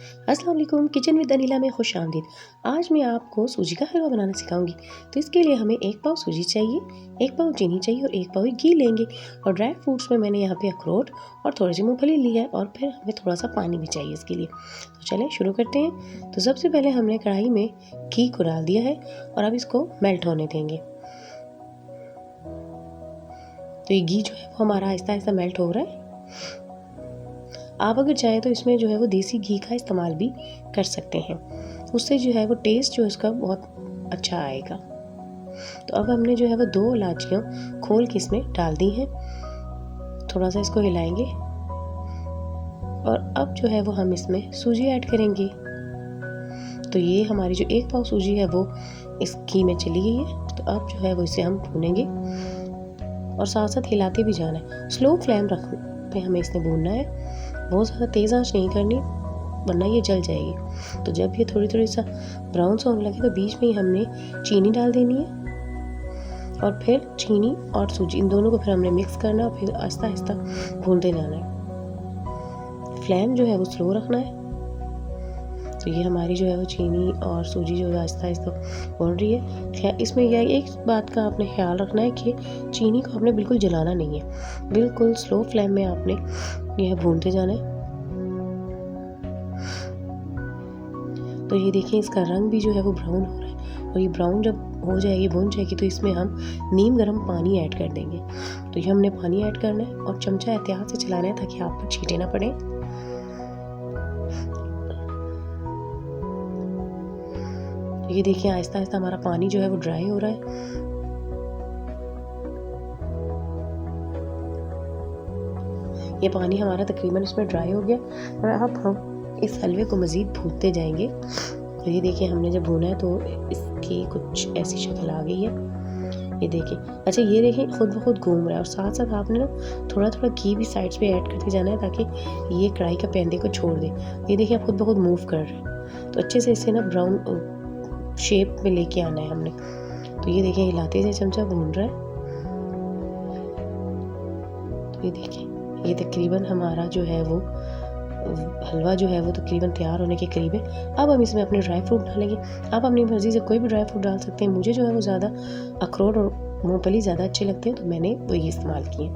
अस्सलाम वालेकुम, kitchen with Anila में खुश आमदीद। आज मैं आपको सूजी का हलवा बनाना सिखाऊंगी। तो इसके लिए हमें 1 पाव सूजी चाहिए, 1 पाव चीनी चाहिए और 1 पाव घी लेंगे। और ड्राई फ्रूट्स में मैंने यहाँ पे अखरोट और थोड़ी सी मूंगफली ली है और फिर हमें थोड़ा सा पानी भी चाहिए इसके लिए। तो चलें शुरू करते हैं। तो सबसे पहले हमने कढ़ाई में घी को डाल दिया है और अब इसको मेल्ट होने देंगे। तो ये घी जो है वो हमारा आहिस्ता आहिस्ता मेल्ट हो रहा है। आप अगर चाहें तो इसमें जो है वो देसी घी का इस्तेमाल भी कर सकते हैं, उससे जो है वो टेस्ट जो है इसका बहुत अच्छा आएगा। तो अब हमने जो है वो 2 इलायचियाँ खोल के इसमें डाल दी हैं। थोड़ा सा इसको हिलाएंगे और अब जो है वो हम इसमें सूजी ऐड करेंगे। तो ये हमारी जो 1 पाव सूजी है वो इस घी में चली गई है। तो अब जो है वो इसे हम भूनेंगे और साथ साथ हिलाते भी जाना है। स्लो फ्लेम रख पे हमें इसे भूनना है, बहुत ज़्यादा तेज़ आंच नहीं करनी वरना ये जल जाएगी। तो जब ये थोड़ी थोड़ी सा ब्राउन सा होने लगे तो बीच में ही हमने चीनी डाल देनी है और फिर चीनी और सूजी इन दोनों को फिर हमने मिक्स करना है और फिर आहिस्ता आहिस्ता भूनते जाना है। फ्लेम जो है वो स्लो रखना है। तो ये हमारी जो है वो चीनी और सूजी जो है आहिस्ता आहिस्ता भून रही है। इसमें यह एक बात का आपने ख्याल रखना है कि चीनी को आपने बिल्कुल जलाना नहीं है, बिल्कुल स्लो फ्लेम में आपने यह भूनते जाना है। तो ये देखिए इसका रंग भी जो है वो ब्राउन हो रहा है और ये ब्राउन जब हो जाएगी भून जाएगी तो इसमें हम नीम गर्म पानी ऐड कर देंगे। तो ये हमने पानी ऐड करना है और चमचा एहतियात से चलाना है ताकि आप पर छींटे ना पड़े। ये देखिए आहिस्ता आहिस्ता हमारा पानी जो है वो ड्राई हो रहा है। ये पानी हमारा तकरीबन इसमें ड्राई हो गया और अब हम इस हलवे को मज़ीद भूनते जाएंगे। तो ये देखिए हमने जब भूना है तो इसकी कुछ ऐसी शक्ल आ गई है। ये देखिए, अच्छा ये देखिए खुद ब खुद घूम रहा है और साथ साथ आपने ना थोड़ा थोड़ा घी भी साइड्स पे ऐड करते जाना है ताकि ये कढ़ाई का पैंदे को छोड़ दे। ये देखिए आप खुद ब खुद मूव कर रहे हैं। तो अच्छे से इसे ना ब्राउन शेप में लेके आना है हमने। तो ये देखिए हिलाते से चमचा भून रहा है। तो ये देखिए ये तकरीबन हमारा जो है वो हलवा जो है वो तकरीबन तैयार होने के करीब है। अब हम इसमें अपने ड्राई फ्रूट डालेंगे। आप अपनी मर्ज़ी से कोई भी ड्राई फ्रूट डाल सकते हैं। मुझे जो है वो ज़्यादा अखरोट और मूंगफली ज़्यादा अच्छे लगते हैं तो मैंने वही इस्तेमाल किए।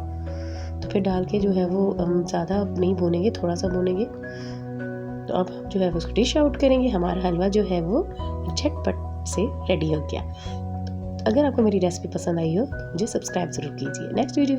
तो फिर डाल के जो है वो हम ज़्यादा नहीं भूनेंगे, थोड़ा सा भूनेंगे। तो अब हम जो है वो उसको डिश आउट करेंगे। हमारा हलवा जो है वो झटपट से रेडी हो गया। तो अगर आपको मेरी रेसिपी पसंद आई हो तो मुझे सब्सक्राइब ज़रूर कीजिए। Next video